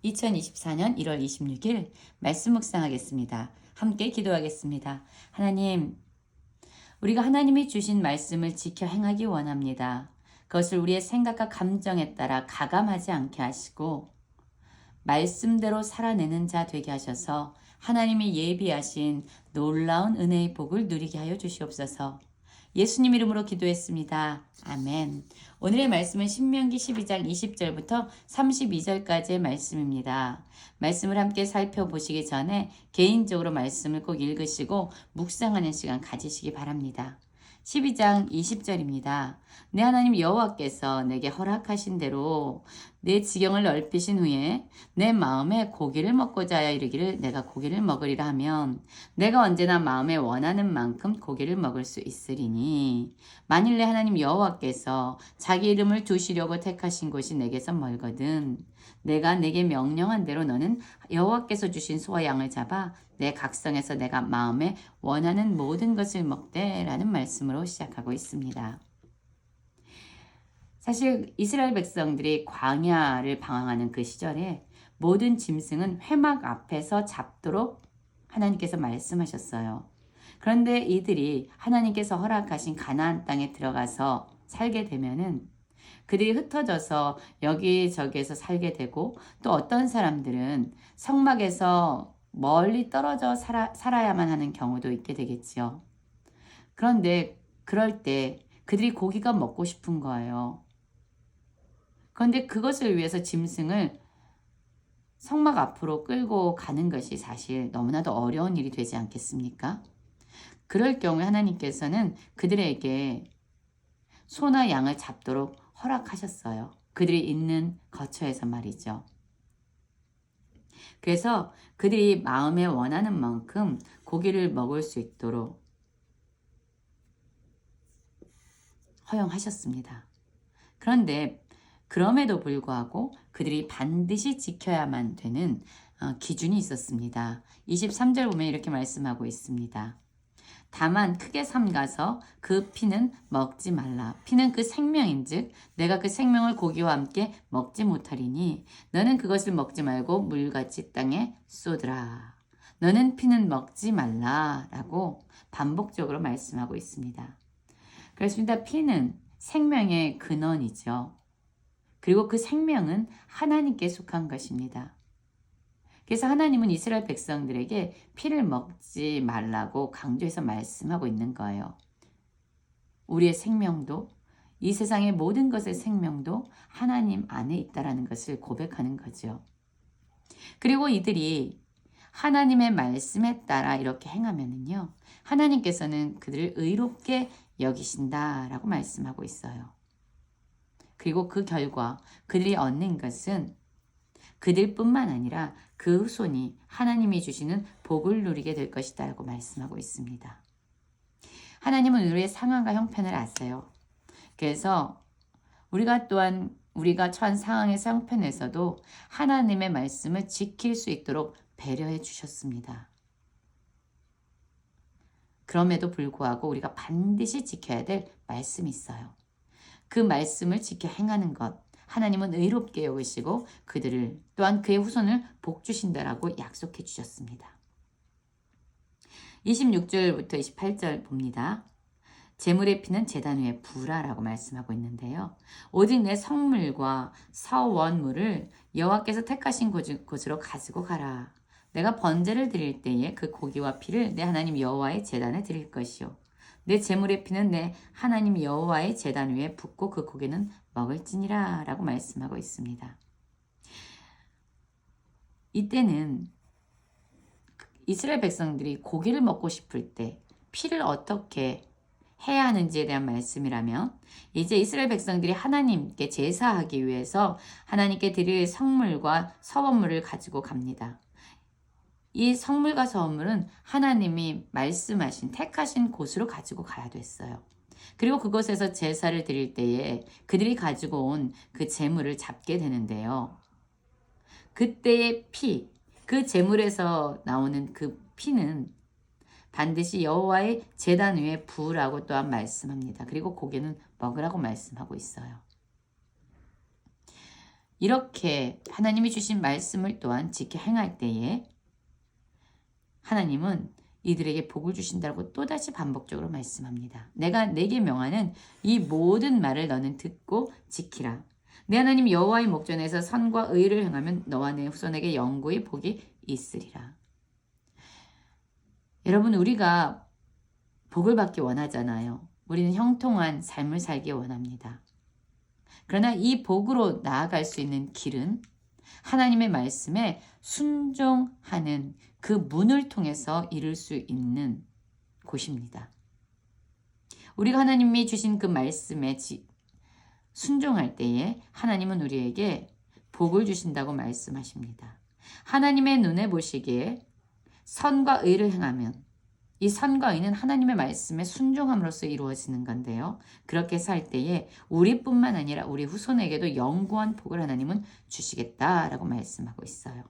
2024년 1월 26일 말씀 묵상하겠습니다. 함께 기도하겠습니다. 하나님, 우리가 하나님이 주신 말씀을 지켜 행하기 원합니다. 그것을 우리의 생각과 감정에 따라 가감하지 않게 하시고 말씀대로 살아내는 자 되게 하셔서 하나님이 예비하신 놀라운 은혜의 복을 누리게 하여 주시옵소서. 예수님 이름으로 기도했습니다. 아멘. 오늘의 말씀은 신명기 12장 20절부터 32절까지의 말씀입니다. 말씀을 함께 살펴보시기 전에 개인적으로 말씀을 꼭 읽으시고 묵상하는 시간 가지시기 바랍니다. 12장 20절입니다. 내 하나님 여호와께서 내게 허락하신 대로 내 지경을 넓히신 후에 내 마음에 고기를 먹고자 하여 이르기를 내가 고기를 먹으리라 하면 내가 언제나 마음에 원하는 만큼 고기를 먹을 수 있으리니 만일 내 하나님 여호와께서 자기 이름을 두시려고 택하신 곳이 내게서 멀거든 내가 내게 명령한 대로 너는 여호와께서 주신 소와 양을 잡아 내 각성에서 내가 마음에 원하는 모든 것을 먹되 라는 말씀으로 시작하고 있습니다. 사실 이스라엘 백성들이 광야를 방황하는 그 시절에 모든 짐승은 회막 앞에서 잡도록 하나님께서 말씀하셨어요. 그런데 이들이 하나님께서 허락하신 가나안 땅에 들어가서 살게 되면은 그들이 흩어져서 여기저기에서 살게 되고 또 어떤 사람들은 성막에서 멀리 떨어져 살아야만 하는 경우도 있게 되겠지요. 그런데 그럴 때 그들이 고기가 먹고 싶은 거예요. 그런데 그것을 위해서 짐승을 성막 앞으로 끌고 가는 것이 사실 너무나도 어려운 일이 되지 않겠습니까? 그럴 경우에 하나님께서는 그들에게 소나 양을 잡도록 허락하셨어요. 그들이 있는 거처에서 말이죠. 그래서 그들이 마음에 원하는 만큼 고기를 먹을 수 있도록 허용하셨습니다. 그런데 그럼에도 불구하고 그들이 반드시 지켜야만 되는 기준이 있었습니다. 23절 보면 이렇게 말씀하고 있습니다. 다만 크게 삼가서 그 피는 먹지 말라. 피는 그 생명인즉 내가 그 생명을 고기와 함께 먹지 못하리니 너는 그것을 먹지 말고 물같이 땅에 쏟으라. 너는 피는 먹지 말라 라고 반복적으로 말씀하고 있습니다. 그렇습니다. 피는 생명의 근원이죠. 그리고 그 생명은 하나님께 속한 것입니다. 그래서 하나님은 이스라엘 백성들에게 피를 먹지 말라고 강조해서 말씀하고 있는 거예요. 우리의 생명도 이 세상의 모든 것의 생명도 하나님 안에 있다는 것을 고백하는 거죠. 그리고 이들이 하나님의 말씀에 따라 이렇게 행하면요, 하나님께서는 그들을 의롭게 여기신다라고 말씀하고 있어요. 그리고 그 결과 그들이 얻는 것은 그들뿐만 아니라 그 후손이 하나님이 주시는 복을 누리게 될 것이다 라고 말씀하고 있습니다. 하나님은 우리의 상황과 형편을 아세요. 그래서 우리가 또한 우리가 처한 상황의 형편에서도 하나님의 말씀을 지킬 수 있도록 배려해 주셨습니다. 그럼에도 불구하고 우리가 반드시 지켜야 될 말씀이 있어요. 그 말씀을 지켜 행하는 것, 하나님은 의롭게 여기시고 그들을 또한 그의 후손을 복 주신다라고 약속해 주셨습니다. 26절부터 28절 봅니다. 제물의 피는 제단 위에 부라라고 말씀하고 있는데요. 오직 내 성물과 서원물을 여호와께서 택하신 곳으로 가지고 가라. 내가 번제를 드릴 때에 그 고기와 피를 내 하나님 여호와의 제단에 드릴 것이요. 내 제물의 피는 내 하나님 여호와의 제단 위에 붓고 그 고기는 먹을지니라 라고 말씀하고 있습니다. 이때는 이스라엘 백성들이 고기를 먹고 싶을 때 피를 어떻게 해야 하는지에 대한 말씀이라면 이제 이스라엘 백성들이 하나님께 제사하기 위해서 하나님께 드릴 성물과 서원물을 가지고 갑니다. 이 성물과 서원물은 하나님이 말씀하신 택하신 곳으로 가지고 가야 됐어요. 그리고 그곳에서 제사를 드릴 때에 그들이 가지고 온 그 제물을 잡게 되는데요. 그때의 피, 그 제물에서 나오는 그 피는 반드시 여호와의 제단 위에 부으라고 또한 말씀합니다. 그리고 고기는 먹으라고 말씀하고 있어요. 이렇게 하나님이 주신 말씀을 또한 지켜 행할 때에 하나님은 이들에게 복을 주신다고 또다시 반복적으로 말씀합니다. 내가 내게 명하는 이 모든 말을 너는 듣고 지키라. 내 하나님 여호와의 목전에서 선과 의를 행하면 너와 내 후손에게 영구히 복이 있으리라. 여러분, 우리가 복을 받기 원하잖아요. 우리는 형통한 삶을 살기 원합니다. 그러나 이 복으로 나아갈 수 있는 길은 하나님의 말씀에 순종하는 그 문을 통해서 이룰 수 있는 곳입니다. 우리가 하나님이 주신 그 말씀에 순종할 때에 하나님은 우리에게 복을 주신다고 말씀하십니다. 하나님의 눈에 보시기에 선과 의를 행하면 이 선과 의는 하나님의 말씀에 순종함으로써 이루어지는 건데요. 그렇게 살 때에 우리뿐만 아니라 우리 후손에게도 영구한 복을 하나님은 주시겠다라고 말씀하고 있어요.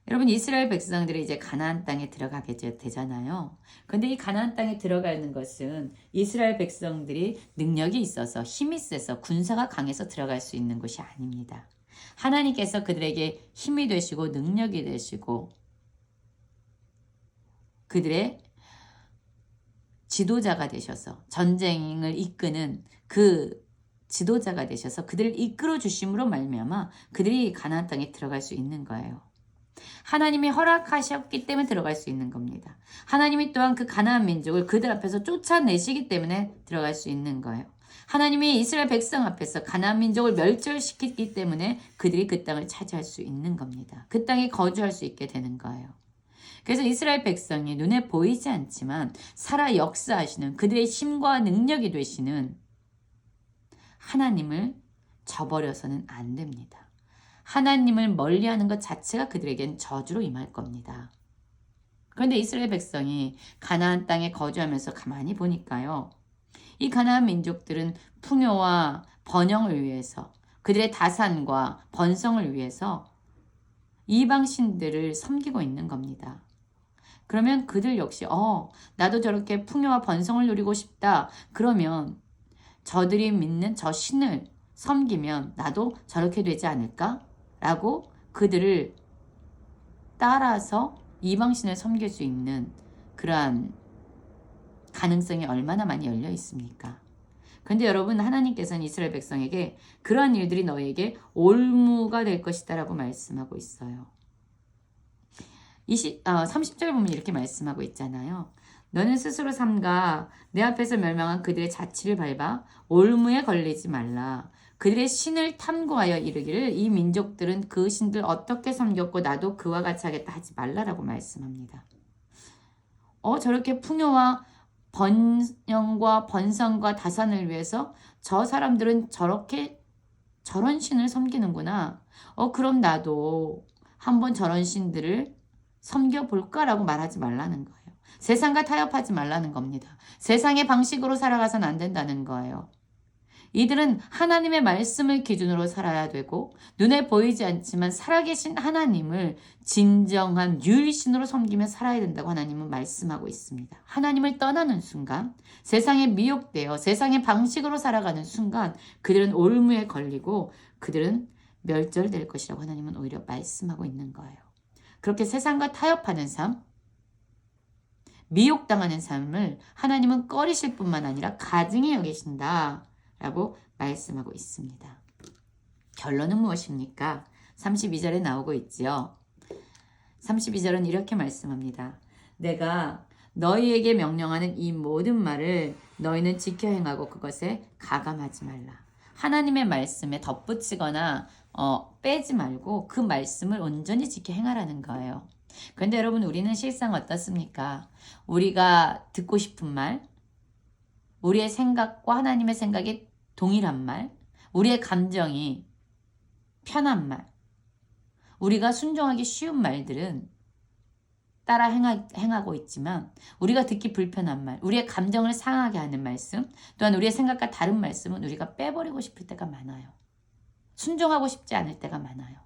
여러분, 이스라엘 백성들이 이제 가나안 땅에 들어가게 되잖아요. 그런데 이 가나안 땅에 들어가는 것은 이스라엘 백성들이 능력이 있어서 힘이 세서 군사가 강해서 들어갈 수 있는 곳이 아닙니다. 하나님께서 그들에게 힘이 되시고 능력이 되시고 그들의 지도자가 되셔서 전쟁을 이끄는 그 지도자가 되셔서 그들을 이끌어 주심으로 말미암아 그들이 가나안 땅에 들어갈 수 있는 거예요. 하나님이 허락하셨기 때문에 들어갈 수 있는 겁니다. 하나님이 또한 그 가나안 민족을 그들 앞에서 쫓아내시기 때문에 들어갈 수 있는 거예요. 하나님이 이스라엘 백성 앞에서 가나안 민족을 멸절시켰기 때문에 그들이 그 땅을 차지할 수 있는 겁니다. 그 땅에 거주할 수 있게 되는 거예요. 그래서 이스라엘 백성이 눈에 보이지 않지만 살아 역사하시는 그들의 힘과 능력이 되시는 하나님을 저버려서는 안 됩니다. 하나님을 멀리하는 것 자체가 그들에겐 저주로 임할 겁니다. 그런데 이스라엘 백성이 가나안 땅에 거주하면서 가만히 보니까요. 이 가나안 민족들은 풍요와 번영을 위해서 그들의 다산과 번성을 위해서 이방 신들을 섬기고 있는 겁니다. 그러면 그들 역시 나도 저렇게 풍요와 번성을 누리고 싶다. 그러면 저들이 믿는 저 신을 섬기면 나도 저렇게 되지 않을까? 라고 그들을 따라서 이방신을 섬길 수 있는 그러한 가능성이 얼마나 많이 열려 있습니까? 그런데 여러분, 하나님께서는 이스라엘 백성에게 그러한 일들이 너에게 올무가 될 것이다 라고 말씀하고 있어요. 30절 보면 이렇게 말씀하고 있잖아요. 너는 스스로 삼가 내 앞에서 멸망한 그들의 자취를 밟아 올무에 걸리지 말라. 그들의 신을 탐구하여 이르기를 이 민족들은 그 신들 어떻게 섬겼고 나도 그와 같이 하겠다 하지 말라라고 말씀합니다. 저렇게 풍요와 번영과 번성과 다산을 위해서 저 사람들은 저런 신을 섬기는구나. 그럼 나도 한번 저런 신들을 섬겨볼까라고 말하지 말라는 거예요. 세상과 타협하지 말라는 겁니다. 세상의 방식으로 살아가선 안 된다는 거예요. 이들은 하나님의 말씀을 기준으로 살아야 되고 눈에 보이지 않지만 살아계신 하나님을 진정한 유일신으로 섬기며 살아야 된다고 하나님은 말씀하고 있습니다. 하나님을 떠나는 순간, 세상에 미혹되어 세상의 방식으로 살아가는 순간 그들은 올무에 걸리고 그들은 멸절될 것이라고 하나님은 오히려 말씀하고 있는 거예요. 그렇게 세상과 타협하는 삶, 미혹당하는 삶을 하나님은 꺼리실 뿐만 아니라 가증히 여기신다 라고 말씀하고 있습니다. 결론은 무엇입니까? 32절에 나오고 있지요. 32절은 이렇게 말씀합니다. 내가 너희에게 명령하는 이 모든 말을 너희는 지켜 행하고 그것에 가감하지 말라. 하나님의 말씀에 덧붙이거나 빼지 말고 그 말씀을 온전히 지켜 행하라는 거예요. 그런데 여러분, 우리는 실상 어떻습니까? 우리가 듣고 싶은 말, 우리의 생각과 하나님의 생각이 동일한 말, 우리의 감정이 편한 말, 우리가 순종하기 쉬운 말들은 따라 행하고 있지만 우리가 듣기 불편한 말, 우리의 감정을 상하게 하는 말씀, 또한 우리의 생각과 다른 말씀은 우리가 빼버리고 싶을 때가 많아요. 순종하고 싶지 않을 때가 많아요.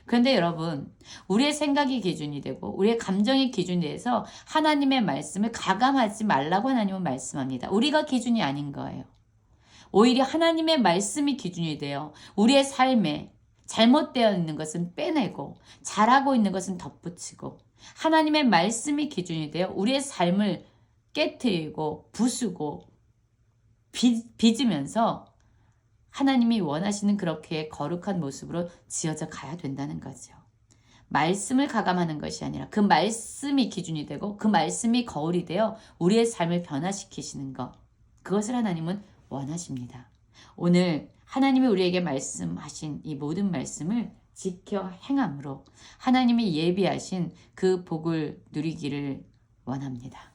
그런데 여러분, 우리의 생각이 기준이 되고 우리의 감정이 기준이 돼서 하나님의 말씀을 가감하지 말라고 하나님은 말씀합니다. 우리가 기준이 아닌 거예요. 오히려 하나님의 말씀이 기준이 돼요. 우리의 삶에 잘못되어 있는 것은 빼내고 잘하고 있는 것은 덧붙이고 하나님의 말씀이 기준이 되어 우리의 삶을 깨트리고 부수고 빚으면서 하나님이 원하시는 그렇게 거룩한 모습으로 지어져 가야 된다는 거죠. 말씀을 가감하는 것이 아니라 그 말씀이 기준이 되고 그 말씀이 거울이 되어 우리의 삶을 변화시키시는 것. 그것을 하나님은 원하십니다. 오늘 하나님이 우리에게 말씀하신 이 모든 말씀을 지켜 행함으로 하나님이 예비하신 그 복을 누리기를 원합니다.